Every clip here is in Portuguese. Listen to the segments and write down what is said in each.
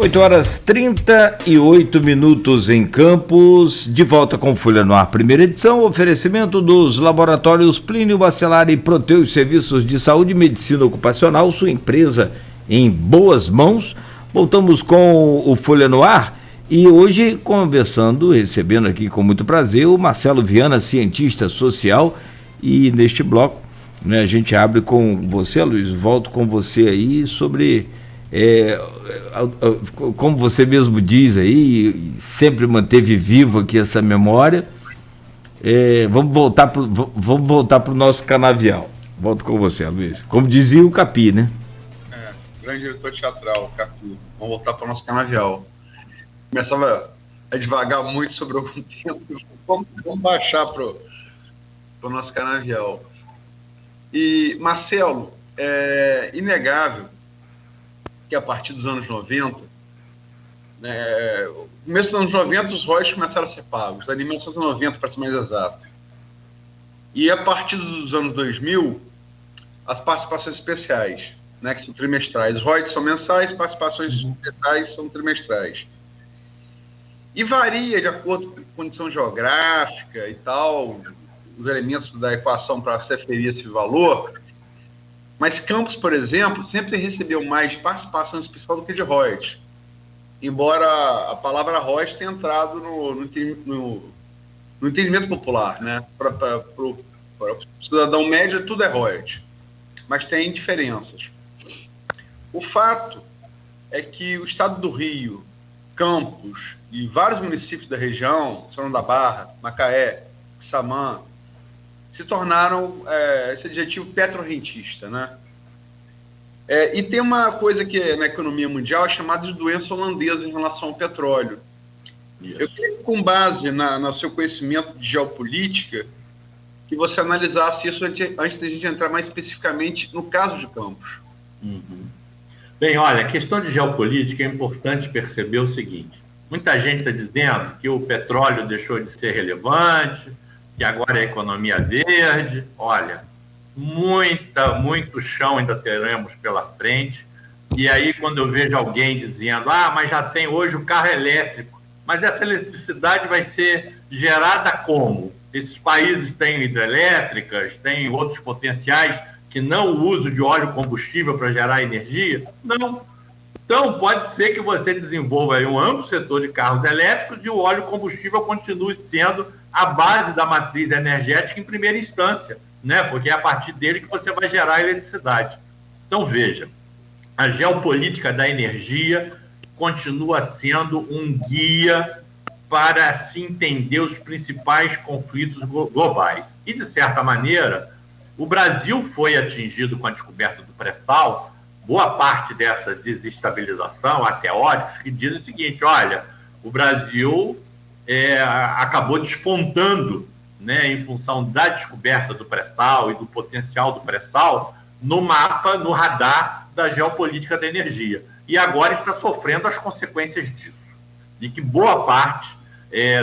8h38 em Campos, de volta com Folha no Ar, primeira edição, oferecimento dos laboratórios Plínio Bacelar e Proteus Serviços de Saúde e Medicina Ocupacional, sua empresa em boas mãos. Voltamos com o Folha no Ar e hoje conversando, recebendo aqui com muito prazer o Marcelo Viana, cientista social, e neste bloco, né, a gente abre com você, Luiz, volto com você aí sobre... como você mesmo diz aí, sempre manteve vivo aqui essa memória. Vamos voltar para o nosso canavial. Volto com você, Luiz. Como dizia o Capi, né? Grande diretor teatral, Capi. Vamos voltar para o nosso canavial. Começava a devagar muito sobre algum tempo. Vamos baixar para o nosso canavial. E, Marcelo, é inegável que a partir dos anos 90, no começo dos anos 90, os royalties começaram a ser pagos, da 1990, para ser mais exato. E a partir dos anos 2000, as participações especiais, né, que são trimestrais. Os royalties são mensais, participações especiais são trimestrais. E varia de acordo com a condição geográfica e tal, os elementos da equação para se referir a esse valor. Mas Campos, por exemplo, sempre recebeu mais participação especial do que de royalties. Embora a palavra royalties tenha entrado no entendimento popular, né? Para o cidadão médio, tudo é royalties. Mas tem diferenças. O fato é que o estado do Rio, Campos e vários municípios da região, São da Barra, Macaé, Quissamã, se tornaram esse adjetivo petrorrentista, né? E tem uma coisa que na economia mundial é chamada de doença holandesa em relação ao petróleo. Isso. Eu queria, com base no seu conhecimento de geopolítica, que você analisasse isso antes da gente entrar mais especificamente no caso de Campos. Uhum. Bem, olha, a questão de geopolítica é importante perceber o seguinte. Muita gente está dizendo que o petróleo deixou de ser relevante, que agora é a economia verde. Olha, muito chão ainda teremos pela frente. E aí, quando eu vejo alguém dizendo, mas já tem hoje o carro elétrico, mas essa eletricidade vai ser gerada como? Esses países têm hidrelétricas, têm outros potenciais que não o uso de óleo combustível para gerar energia? Não. Então, pode ser que você desenvolva aí um amplo setor de carros elétricos e o óleo combustível continue sendo a base da matriz energética em primeira instância, né? Porque é a partir dele que você vai gerar eletricidade. Então, veja, a geopolítica da energia continua sendo um guia para se entender os principais conflitos globais. E, de certa maneira, o Brasil foi atingido com a descoberta do pré-sal. Boa parte dessa desestabilização, há teóricos que dizem o seguinte, olha, o Brasil acabou despontando, né, em função da descoberta do pré-sal e do potencial do pré-sal no mapa, no radar da geopolítica da energia. E agora está sofrendo as consequências disso. E que boa parte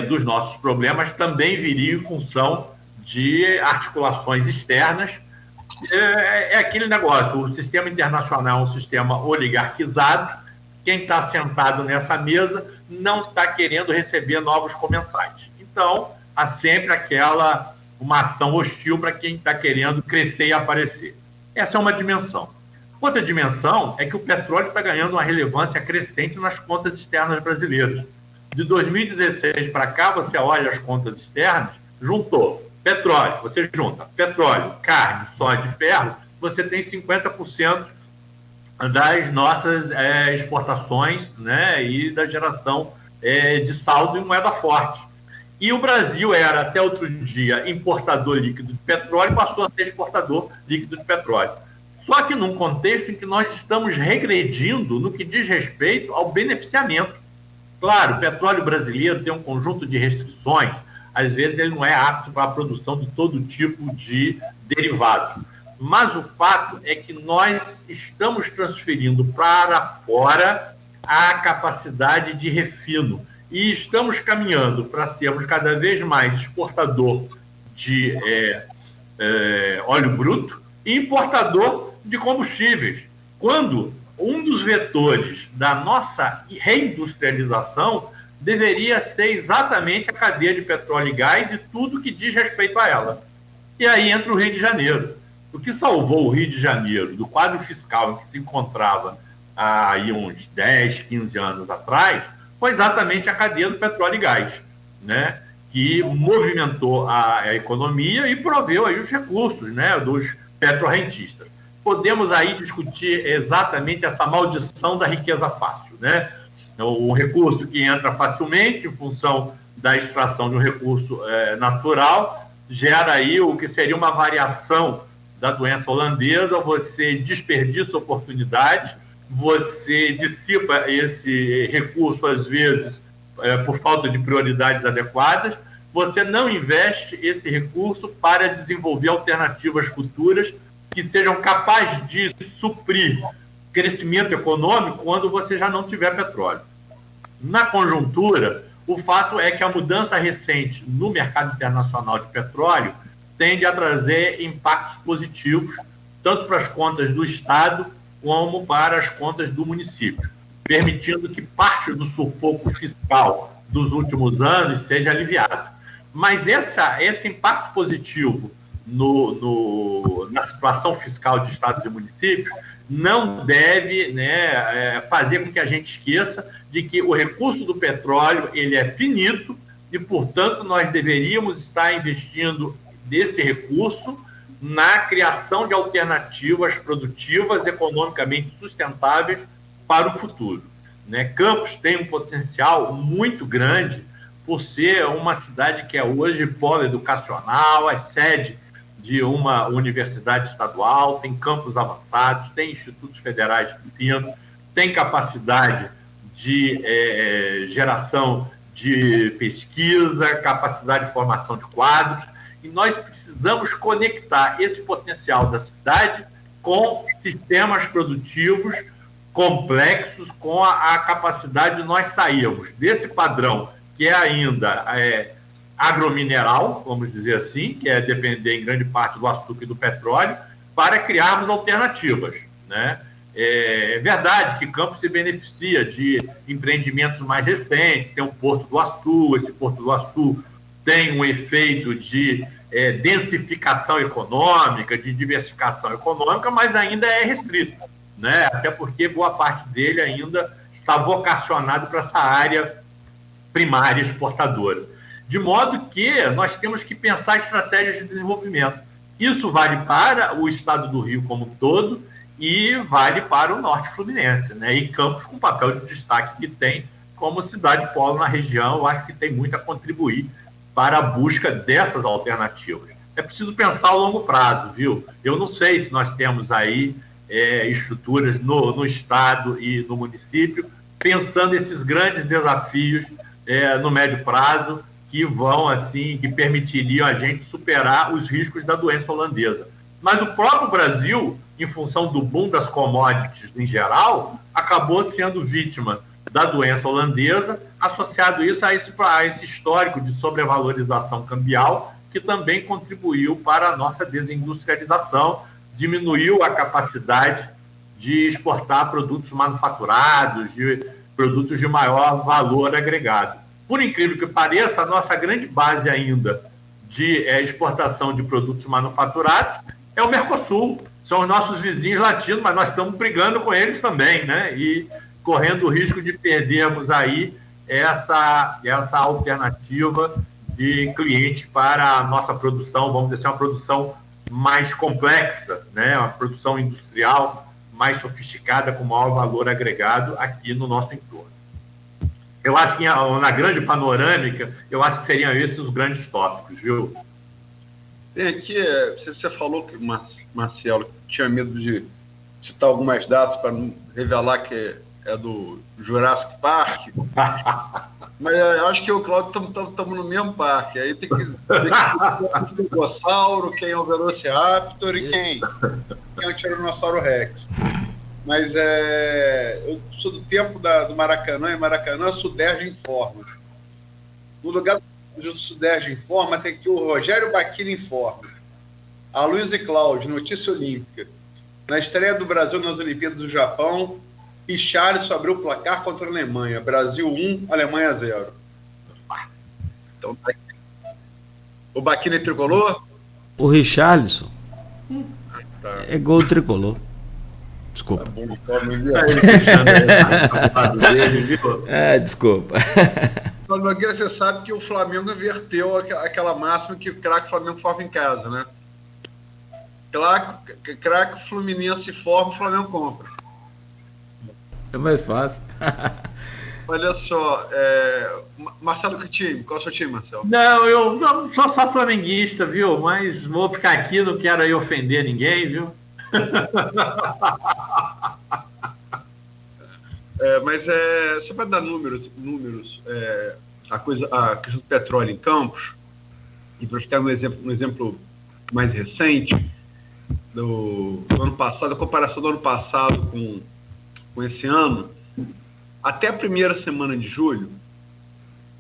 dos nossos problemas também viria em função de articulações externas. É aquele negócio, o sistema internacional é um sistema oligarquizado, quem está sentado nessa mesa não está querendo receber novos comensais. Então, há sempre uma ação hostil para quem está querendo crescer e aparecer. Essa é uma dimensão. Outra dimensão é que o petróleo está ganhando uma relevância crescente nas contas externas brasileiras. De 2016 para cá, você olha as contas externas, juntou petróleo, você junta petróleo, carne, soja e ferro, você tem 50% das nossas exportações, né, e da geração de saldo em moeda forte. E o Brasil era, até outro dia, importador líquido de petróleo e passou a ser exportador líquido de petróleo. Só que num contexto em que nós estamos regredindo no que diz respeito ao beneficiamento. Claro, o petróleo brasileiro tem um conjunto de restrições, às vezes ele não é apto para a produção de todo tipo de derivado. Mas o fato é que nós estamos transferindo para fora a capacidade de refino e estamos caminhando para sermos cada vez mais exportador de óleo bruto e importador de combustíveis. Quando um dos vetores da nossa reindustrialização deveria ser exatamente a cadeia de petróleo e gás e tudo que diz respeito a ela. E aí entra o Rio de Janeiro. O que salvou o Rio de Janeiro do quadro fiscal em que se encontrava há aí uns 10, 15 anos atrás foi exatamente a cadeia do petróleo e gás, né? Que movimentou a economia e proveu aí os recursos, né, dos petrorrentistas. Podemos aí discutir exatamente essa maldição da riqueza fácil, né? O recurso que entra facilmente em função da extração de um recurso natural gera aí o que seria uma variação da doença holandesa. Você desperdiça oportunidades, você dissipa esse recurso às vezes por falta de prioridades adequadas, você não investe esse recurso para desenvolver alternativas futuras que sejam capazes de suprir crescimento econômico quando você já não tiver petróleo. Na conjuntura, o fato é que a mudança recente no mercado internacional de petróleo tende a trazer impactos positivos, tanto para as contas do Estado como para as contas do município, permitindo que parte do sufoco fiscal dos últimos anos seja aliviado. Mas esse impacto positivo na situação fiscal de estados e municípios não deve, né, fazer com que a gente esqueça de que o recurso do petróleo ele é finito e, portanto, nós deveríamos estar investindo desse recurso na criação de alternativas produtivas economicamente sustentáveis para o futuro, né? Campos tem um potencial muito grande por ser uma cidade que é hoje polo educacional, é sede de uma universidade estadual, tem campos avançados, tem institutos federais de ensino, tem capacidade de geração de pesquisa, capacidade de formação de quadros, e nós precisamos conectar esse potencial da cidade com sistemas produtivos complexos, com a capacidade de nós sairmos desse padrão que é ainda agromineral, vamos dizer assim, que é depender em grande parte do açúcar e do petróleo, para criarmos alternativas, né? É verdade que Campos se beneficia de empreendimentos mais recentes, tem o Porto do Açu, esse Porto do Açu tem um efeito de densificação econômica, de diversificação econômica, mas ainda é restrito, né? Até porque boa parte dele ainda está vocacionado para essa área primária exportadora. De modo que nós temos que pensar estratégias de desenvolvimento. Isso vale para o estado do Rio como um todo e vale para o norte fluminense, né? E Campos, com o papel de destaque que tem como cidade polo na região, eu acho que tem muito a contribuir para a busca dessas alternativas. É preciso pensar a longo prazo, viu? Eu não sei se nós temos aí estruturas no estado e no município pensando esses grandes desafios no médio prazo, que vão, assim, que permitiriam a gente superar os riscos da doença holandesa. Mas o próprio Brasil, em função do boom das commodities em geral, acabou sendo vítima da doença holandesa, associado isso a esse histórico de sobrevalorização cambial, que também contribuiu para a nossa desindustrialização, diminuiu a capacidade de exportar produtos manufaturados, de produtos de maior valor agregado. Por incrível que pareça, a nossa grande base ainda de exportação de produtos manufaturados é o Mercosul. São os nossos vizinhos latinos, mas nós estamos brigando com eles também, né? E correndo o risco de perdermos aí essa alternativa de clientes para a nossa produção, vamos dizer, uma produção mais complexa, né? Uma produção industrial mais sofisticada, com maior valor agregado aqui no nosso entorno. Eu acho que na grande panorâmica, eu acho que seriam esses os grandes tópicos, viu? Tem aqui, você falou que, Marcelo, tinha medo de citar algumas datas para não revelar que é do Jurassic Park, mas eu acho que eu e o Cláudio estamos no mesmo parque. Aí tem que ver quem é o dinossauro, quem é o Velociraptor e quem é o Tiranossauro Rex. Mas eu sou do tempo do Maracanã, e Maracanã, Suderj informa. No lugar do Suderj informa, tem aqui o Rogério Baquini informa. A Luiz e Cláudio, notícia olímpica. Na estreia do Brasil nas Olimpíadas do Japão, Richarlison abriu o placar contra a Alemanha. Brasil 1, Alemanha 0. Então, tá aí. O Baquini tricolor? O Richarlison Tá. é gol tricolor. Desculpa. Tá bom, Paulo Nogueira. Tá ele fechando aí, tá do dele, viu? Desculpa. Paulo Nogueira, você sabe que o Flamengo inverteu aquela máxima que o craque Flamengo forma em casa, né? Craque Fluminense forma, o Flamengo compra. É mais fácil. Olha só, Marcelo, que time? Qual é o seu time, Marcelo? Não, eu não sou só flamenguista, viu? Mas vou ficar aqui, não quero aí ofender ninguém, viu? Mas só para dar números, a questão do petróleo em Campos, e para ficar um exemplo mais recente, do ano passado, a comparação do ano passado com esse ano, até a primeira semana de julho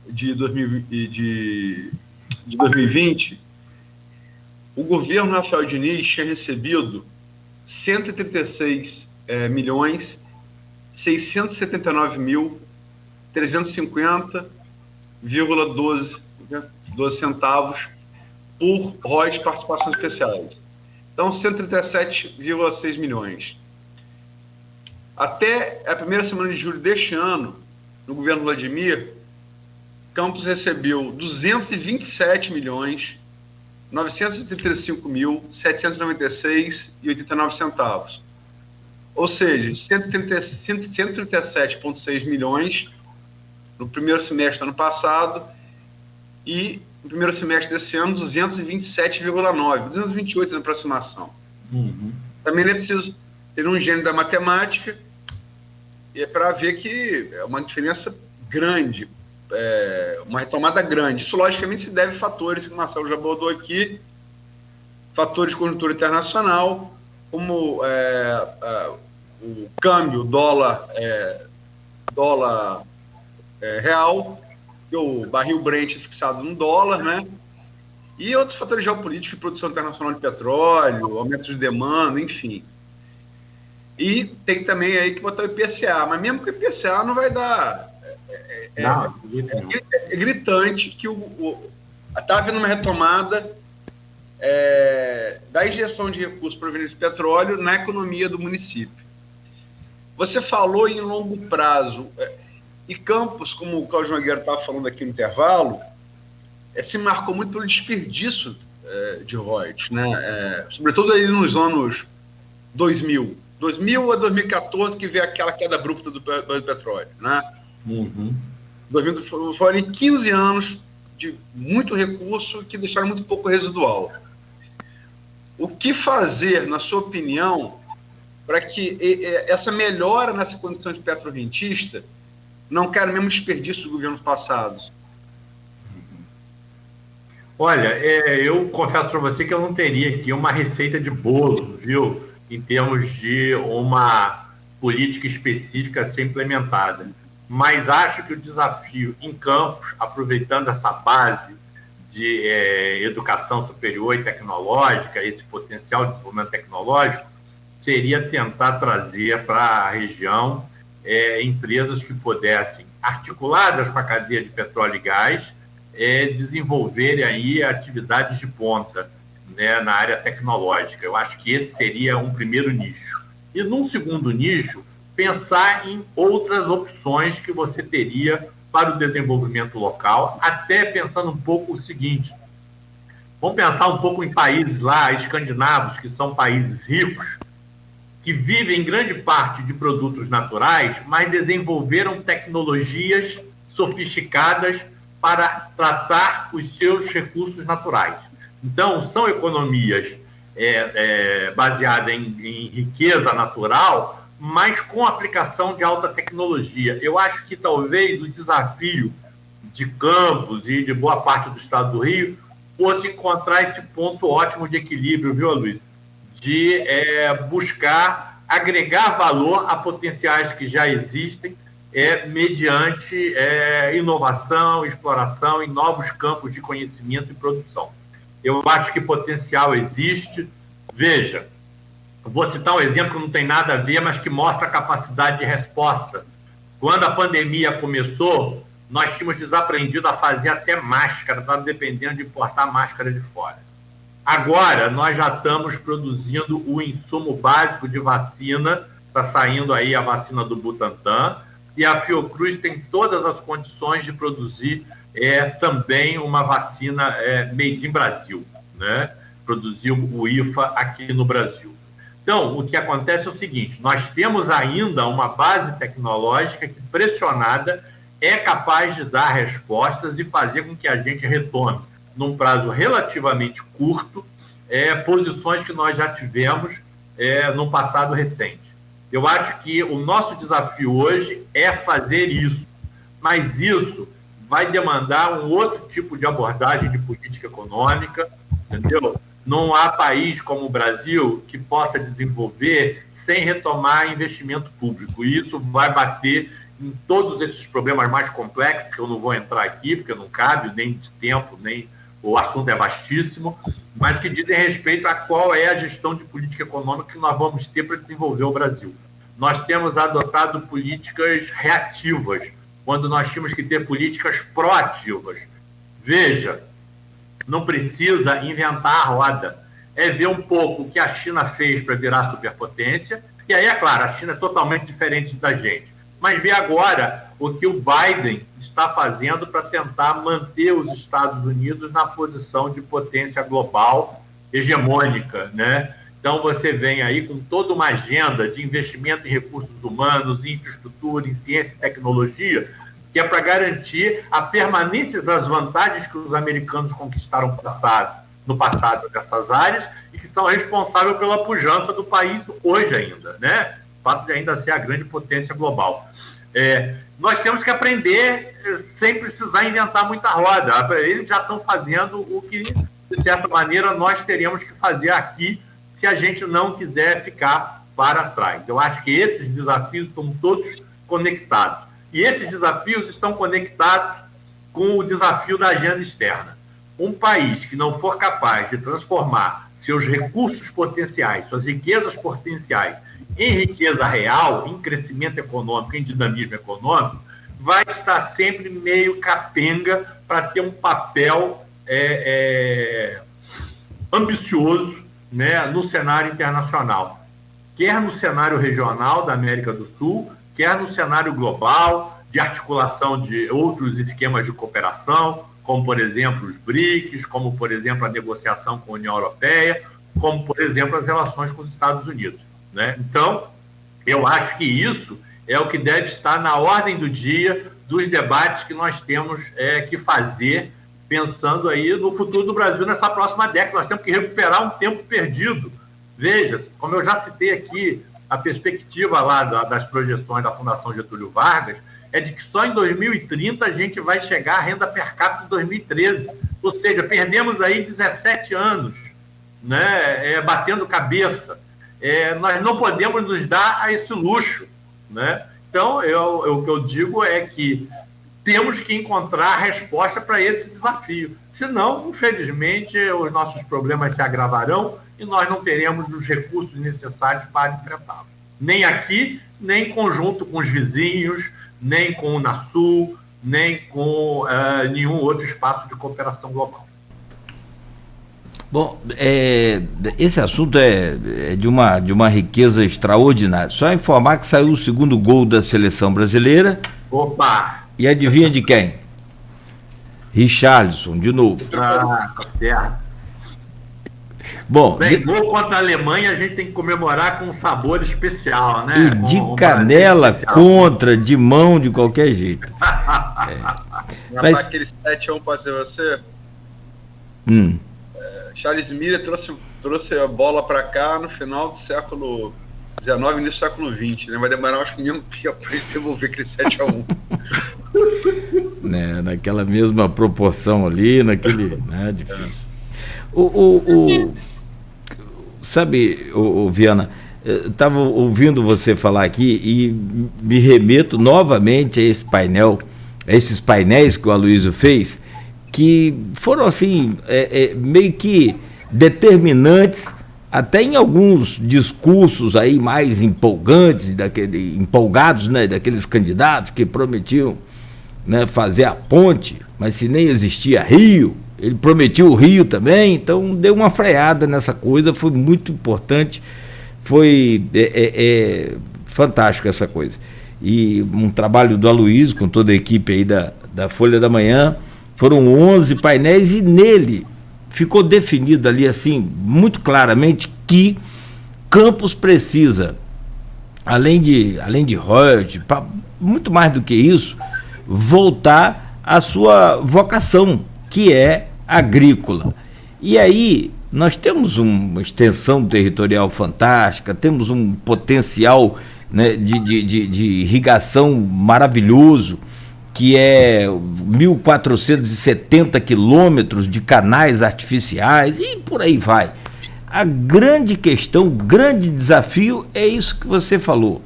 de 2020, o governo Rafael Diniz tinha recebido 136 milhões 679.350,12 centavos por ROIs participações especiais. Então, 137,6 milhões. Até a primeira semana de julho deste ano, no governo Vladimir, Campos recebeu 227 milhões 935.796,89 centavos. Ou seja, 137,6 milhões no primeiro semestre do ano passado e no primeiro semestre desse ano, 227,9, 228 na aproximação. Uhum. Também não é preciso ter um gênio da matemática para ver que é uma diferença grande, uma retomada grande. Isso, logicamente, se deve a fatores que o Marcelo já abordou aqui, fatores de conjuntura internacional, como o câmbio dólar real, que o barril Brent é fixado no dólar, né? E outros fatores geopolíticos de produção internacional de petróleo, aumento de demanda, enfim. E tem também aí que botar o IPCA, mas mesmo que o IPCA não vai dar... É gritante que está havendo uma retomada da injeção de recursos provenientes do petróleo na economia do município. Você falou em longo prazo, e Campos, como o Cláudio Nogueira estava falando aqui no intervalo, se marcou muito pelo desperdício de royalties, né? Sobretudo aí nos anos 2000 a 2014, que veio aquela queda abrupta do petróleo, né? Uhum. 2000 foram 15 anos de muito recurso que deixaram muito pouco residual. O que fazer, na sua opinião, para que essa melhora nessa condição de petrorrentista não caia no mesmo desperdício dos governos passados? Olha, eu confesso para você que eu não teria aqui uma receita de bolo, viu? Em termos de uma política específica a ser implementada. Mas acho que o desafio em Campos, aproveitando essa base de educação superior e tecnológica, esse potencial de desenvolvimento tecnológico, seria tentar trazer para a região empresas que pudessem, articuladas com a cadeia de petróleo e gás, desenvolverem aí atividades de ponta, né, na área tecnológica. Eu acho que esse seria um primeiro nicho. E num segundo nicho, pensar em outras opções que você teria para o desenvolvimento local, até pensando um pouco o seguinte: vamos pensar um pouco em países lá, escandinavos, que são países ricos, que vivem grande parte de produtos naturais, mas desenvolveram tecnologias sofisticadas para tratar os seus recursos naturais. Então, são economias baseadas em riqueza natural, mas com aplicação de alta tecnologia. Eu acho que talvez o desafio de Campos e de boa parte do estado do Rio fosse encontrar esse ponto ótimo de equilíbrio, viu, Luiz? De buscar agregar valor a potenciais que já existem mediante inovação, exploração em novos campos de conhecimento e produção. Eu acho que potencial existe. Veja, Vou citar um exemplo que não tem nada a ver, mas que mostra a capacidade de resposta. Quando a pandemia começou, nós tínhamos desaprendido a fazer até máscara, estava dependendo de importar máscara de fora. Agora, nós já estamos produzindo o insumo básico de vacina, está saindo aí a vacina do Butantan, e a Fiocruz tem todas as condições de produzir também uma vacina made in Brasil, né? Produzir o IFA aqui no Brasil. Então, o que acontece é o seguinte, nós temos ainda uma base tecnológica que, pressionada, é capaz de dar respostas e fazer com que a gente retome, num prazo relativamente curto, posições que nós já tivemos no passado recente. Eu acho que o nosso desafio hoje é fazer isso, mas isso vai demandar um outro tipo de abordagem de política econômica, entendeu? Não há país como o Brasil que possa desenvolver sem retomar investimento público. E isso vai bater em todos esses problemas mais complexos, que eu não vou entrar aqui, porque não cabe, nem de tempo, nem o assunto é vastíssimo, mas que dizem respeito a qual é a gestão de política econômica que nós vamos ter para desenvolver o Brasil. Nós temos adotado políticas reativas, quando nós tínhamos que ter políticas proativas. Veja, não precisa inventar a roda. É ver um pouco o que a China fez para virar superpotência, e aí, é claro, a China é totalmente diferente da gente. Mas ver agora o que o Biden está fazendo para tentar manter os Estados Unidos na posição de potência global hegemônica, né? Então, você vem aí com toda uma agenda de investimento em recursos humanos, em infraestrutura, em ciência e tecnologia, que é para garantir a permanência das vantagens que os americanos conquistaram no passado nessas áreas e que são responsáveis pela pujança do país hoje ainda, né? O fato de ainda ser a grande potência global. Nós temos que aprender sem precisar inventar muita roda. Eles já estão fazendo o que, de certa maneira, nós teríamos que fazer aqui se a gente não quiser ficar para trás. Eu acho que esses desafios estão todos conectados. E esses desafios estão conectados com o desafio da agenda externa. Um país que não for capaz de transformar seus recursos potenciais, suas riquezas potenciais, em riqueza real, em crescimento econômico, em dinamismo econômico, vai estar sempre meio capenga para ter um papel ambicioso, né, no cenário internacional, quer no cenário regional da América do Sul, quer no cenário global, de articulação de outros esquemas de cooperação, como, por exemplo, os BRICS, como, por exemplo, a negociação com a União Europeia, como, por exemplo, as relações com os Estados Unidos, né? Então, eu acho que isso é o que deve estar na ordem do dia dos debates que nós temos que fazer, pensando aí no futuro do Brasil nessa próxima década. Nós temos que recuperar um tempo perdido. Veja, como eu já citei aqui, a perspectiva lá das projeções da Fundação Getúlio Vargas é de que só em 2030 a gente vai chegar à renda per capita de 2013. Ou seja, perdemos aí 17 anos, né, batendo cabeça. Nós não podemos nos dar a esse luxo, né? Então, o que eu digo é que temos que encontrar a resposta para esse desafio. Senão, infelizmente, os nossos problemas se agravarão e nós não teremos os recursos necessários para enfrentá-los. Nem aqui, nem em conjunto com os vizinhos, nem com o Unasul, nem com nenhum outro espaço de cooperação global. Bom, esse assunto é de uma riqueza extraordinária. Só informar que saiu o segundo gol da seleção brasileira. Opa! E adivinha de quem? Richarlison, de novo. Tá certo. Bom, bem, gol contra a Alemanha a gente tem que comemorar com um sabor especial, né? E de canela contra, de mão, de qualquer jeito. Mas aquele 7-1 para você. Charles Miller trouxe a bola para cá no final do século XIX, início do século XX, né? Vai demorar acho que mesmo tempo para gente devolver aquele 7-1. Né, naquela mesma proporção ali, naquele. Né, difícil. Sabe, Viana, estava ouvindo você falar aqui e me remeto novamente a esses painéis que o Aloysio fez, que foram assim, meio que determinantes até em alguns discursos aí mais empolgantes, empolgados, né, daqueles candidatos que prometiam, né, fazer a ponte, mas se nem existia rio, ele prometiu o rio também, então deu uma freada nessa coisa, foi muito importante, foi fantástico essa coisa. E um trabalho do Aloysio, com toda a equipe aí da Folha da Manhã, foram 11 painéis e nele ficou definido ali assim, muito claramente, que Campos precisa, além de royalties, muito mais do que isso, voltar à sua vocação, que é agrícola. E aí nós temos uma extensão territorial fantástica, temos um potencial, né, de irrigação maravilhoso, que é 1.470 quilômetros de canais artificiais e por aí vai. A grande questão, o grande desafio é isso que você falou.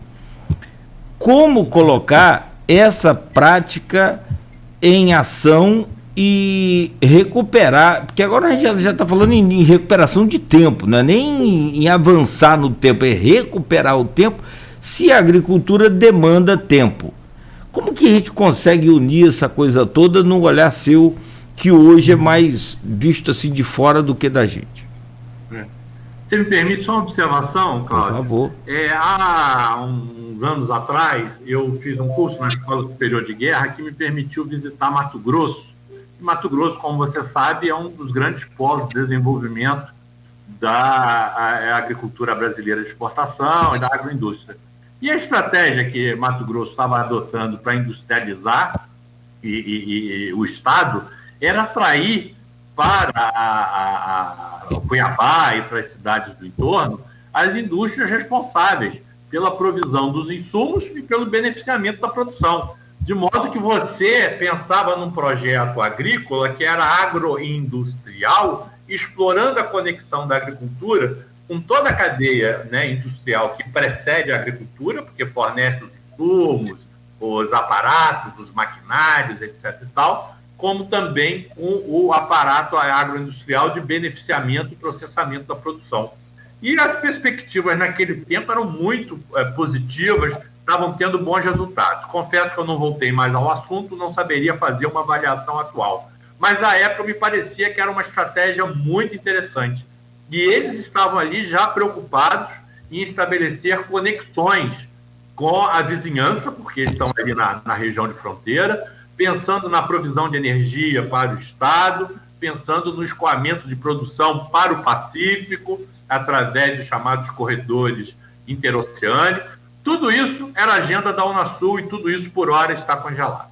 Como colocar essa prática em ação e recuperar, porque agora a gente já está falando em recuperação de tempo, não é nem em avançar no tempo, é recuperar o tempo, se a agricultura demanda tempo. Como que a gente consegue unir essa coisa toda num olhar seu, que hoje é mais visto assim de fora do que da gente? Você me permite só uma observação, Cláudio? Por favor. Há uns anos atrás, eu fiz um curso na Escola Superior de Guerra que me permitiu visitar Mato Grosso. E Mato Grosso, como você sabe, é um dos grandes polos de desenvolvimento da agricultura brasileira de exportação e da agroindústria. E a estratégia que Mato Grosso estava adotando para industrializar e o Estado era atrair para o Cuiabá e para as cidades do entorno as indústrias responsáveis pela provisão dos insumos e pelo beneficiamento da produção. De modo que você pensava num projeto agrícola que era agroindustrial, explorando a conexão da agricultura com toda a cadeia, né, industrial que precede a agricultura, porque fornece os insumos, os aparatos, os maquinários, etc. e tal, como também o aparato agroindustrial de beneficiamento e processamento da produção. E as perspectivas naquele tempo eram muito positivas, estavam tendo bons resultados. Confesso que eu não voltei mais ao assunto, não saberia fazer uma avaliação atual. Mas na época me parecia que era uma estratégia muito interessante. E eles estavam ali já preocupados em estabelecer conexões com a vizinhança, porque eles estão ali na região de fronteira, pensando na provisão de energia para o Estado, pensando no escoamento de produção para o Pacífico, através de chamados corredores interoceânicos. Tudo isso era agenda da Unasul e tudo isso, por hora, está congelado.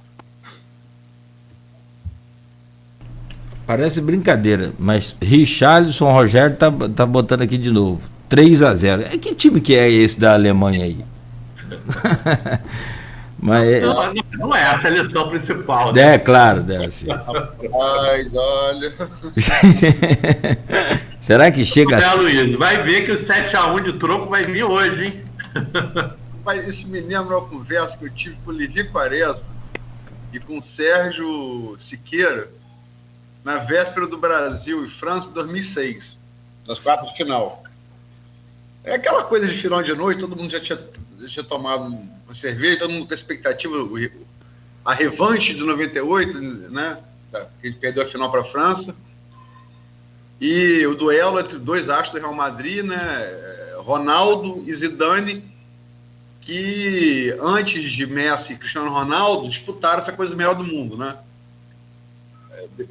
Parece brincadeira, mas Richarlison Rogério tá botando aqui de novo. 3-0. Que time que é esse da Alemanha aí? Mas não é a seleção principal. Né? Claro, assim. Mas olha. Será que chega assim? Luiz, vai ver que o 7-1 de troco vai vir hoje, hein? Mas isso me lembra uma conversa que eu tive com o Levi Quaresma e com o Sérgio Siqueira na véspera do Brasil e França em 2006, nas quartas de final. É aquela coisa de final de noite, todo mundo já tinha tomado uma cerveja, todo mundo com a expectativa, a revanche de 98, né? Que ele perdeu a final para a França. E o duelo entre dois astros do Real Madrid, né? Ronaldo e Zidane, que antes de Messi e Cristiano Ronaldo disputaram essa coisa melhor do mundo, né?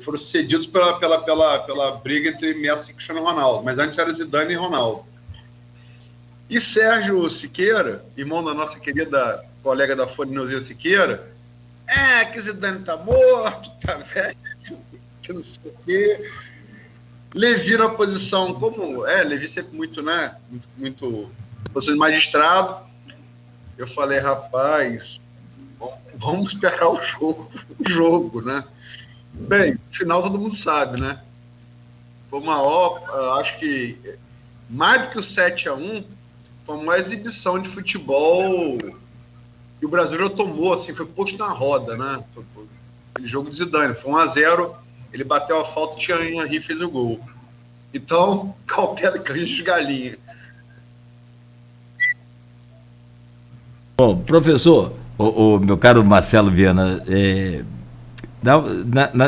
Foram sucedidos pela briga entre Messi e Cristiano Ronaldo, mas antes era Zidane e Ronaldo. E Sérgio Siqueira, irmão da nossa querida colega da Folha, Neuzinha Siqueira, que Zidane tá morto, tá velho, que não sei o quê. Levi na posição como... Levi sempre muito, né? Muito posição de magistrado. Eu falei, rapaz, vamos esperar o jogo, né? Bem, no final todo mundo sabe, né? Foi acho que mais do que o 7-1, foi uma exibição de futebol que o Brasil já tomou, assim, foi posto na roda, né? Aquele jogo de Zidane, foi 1-0, ele bateu a falta, o Thierry Henry fez o gol. Então, cautela e canja de galinha. Bom, professor, o meu caro Marcelo Viana,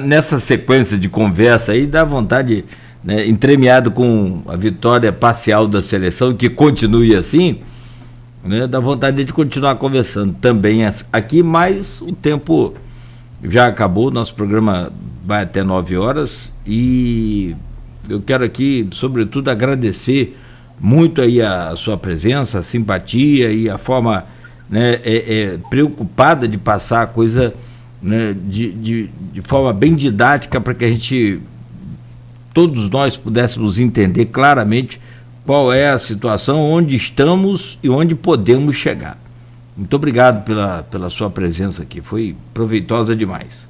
nessa sequência de conversa aí, dá vontade, né, entremeado com a vitória parcial da seleção, que continue assim, né, dá vontade de continuar conversando também aqui, mas o tempo já acabou, nosso programa vai até 9 horas e eu quero aqui, sobretudo, agradecer muito aí a sua presença, a simpatia e a forma, né, preocupada de passar a coisa, né, de forma bem didática, para que a gente, todos nós, pudéssemos entender claramente qual é a situação, onde estamos e onde podemos chegar. Muito obrigado pela sua presença aqui, foi proveitosa demais.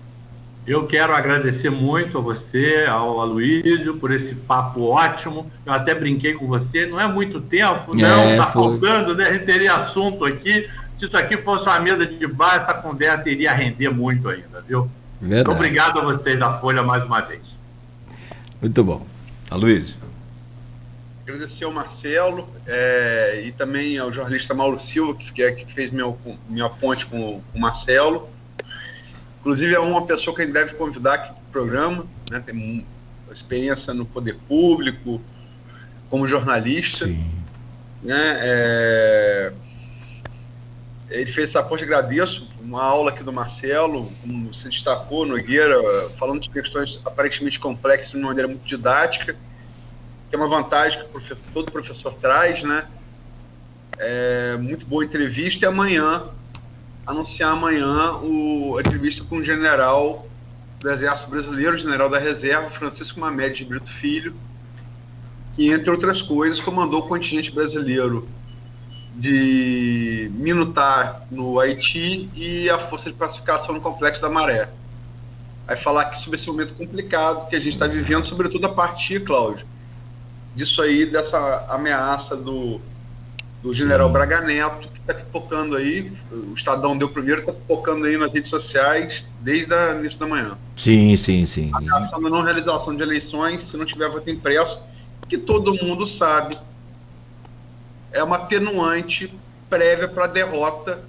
Eu quero agradecer muito a você, ao Aloysio, por esse papo ótimo. Eu até brinquei com você, não é muito tempo, não, está faltando, né? A gente teria assunto aqui. Se isso aqui fosse uma mesa de bar, essa conversa iria render muito ainda, viu? Verdade. Então, obrigado a vocês da Folha mais uma vez. Muito bom. Aloysio. Agradecer ao Marcelo e também ao jornalista Mauro Silva, que fez minha ponte com o Marcelo. Inclusive, é uma pessoa que a gente deve convidar aqui para o programa, né? Tem experiência no poder público, como jornalista. Sim. Né? Ele fez essa ponte, agradeço, uma aula aqui do Marcelo, como se destacou, Nogueira, falando de questões aparentemente complexas de uma maneira muito didática, que é uma vantagem que todo professor traz, né? Muito boa entrevista, e anunciar amanhã a entrevista com o general do Exército Brasileiro, general da Reserva, Francisco Mamed de Brito Filho, que, entre outras coisas, comandou o contingente brasileiro de Minutar no Haiti e a Força de Pacificação no Complexo da Maré. Vai falar aqui sobre esse momento complicado que a gente está vivendo, sobretudo a partir, Cláudio, disso aí, dessa ameaça do general Braga Neto, que está pipocando aí, o Estadão deu primeiro, está pipocando aí nas redes sociais desde o início da manhã. Sim. Ameaçando a não realização de eleições se não tiver voto impresso, que todo mundo sabe é uma atenuante prévia para a derrota,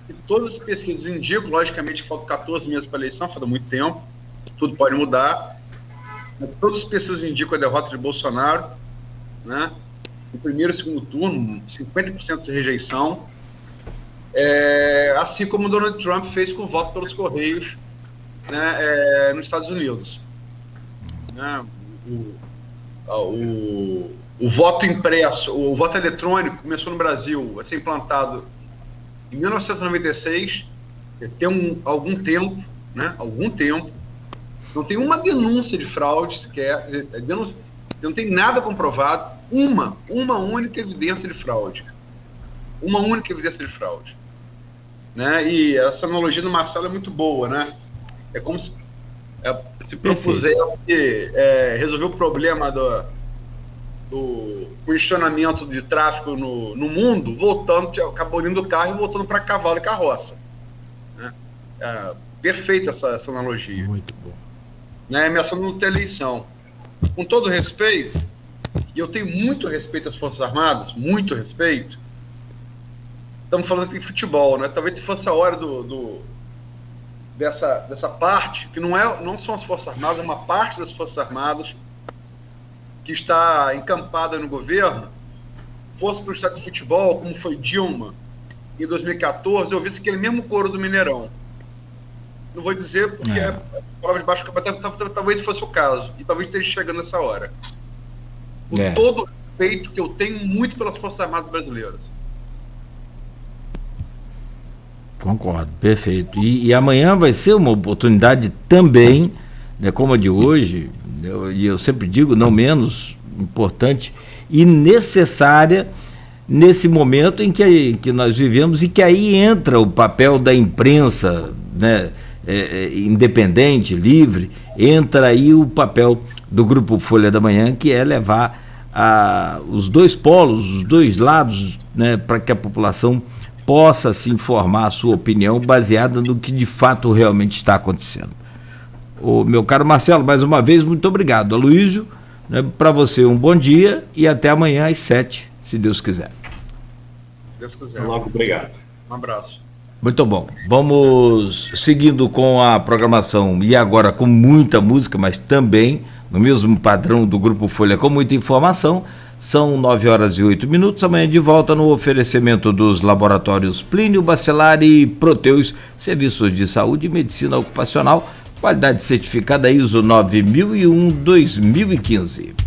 e todas as pesquisas indicam, logicamente, que faltam 14 meses para a eleição, falta muito tempo, tudo pode mudar, mas todas as pesquisas indicam a derrota de Bolsonaro, né? No primeiro e segundo turno, 50% de rejeição, assim como o Donald Trump fez com o voto pelos Correios, né, nos Estados Unidos. Né? O voto impresso, o voto eletrônico começou no Brasil a ser implantado em 1996, tem algum tempo, né? Não tem uma denúncia de fraude sequer, não tem nada comprovado, uma única evidência de fraude. Né? E essa analogia do Marcelo é muito boa, né? É como se propusesse resolver o problema do congestionamento de tráfego no mundo, abolindo o carro e voltando para cavalo e carroça. Né? Perfeita essa analogia. Muito bom. Né? Ameaçando não ter eleição. Com todo respeito, e eu tenho muito respeito às Forças Armadas, muito respeito, estamos falando aqui de futebol, né? Talvez fosse a hora dessa parte, que não são as Forças Armadas, é uma parte das Forças Armadas que está encampada no governo, fosse para o estado de futebol, como foi Dilma em 2014, eu visse aquele mesmo coro do Mineirão. Não vou dizer porque é prova de baixo, talvez fosse o caso, e talvez esteja chegando nessa hora. Com todo o respeito que eu tenho muito pelas Forças Armadas brasileiras. Concordo, perfeito. E amanhã vai ser uma oportunidade também, né, como a de hoje, e eu sempre digo, não menos importante e necessária nesse momento em que nós vivemos, e que aí entra o papel da imprensa, né, independente, livre, entra aí o papel do Grupo Folha da Manhã, que é levar os dois polos, os dois lados, né, para que a população possa se informar a sua opinião baseada no que de fato realmente está acontecendo. O meu caro Marcelo, mais uma vez, muito obrigado. Aloysio, Né? Para você, um bom dia e até amanhã às 7, se Deus quiser. Se Deus quiser. Logo, obrigado. Um abraço. Muito bom. Vamos seguindo com a programação e agora com muita música, mas também no mesmo padrão do Grupo Folha com muita informação. São 9h08. Amanhã de volta no oferecimento dos laboratórios Plínio Bacelar e Proteus, serviços de saúde e medicina ocupacional, qualidade certificada ISO 9001-2015.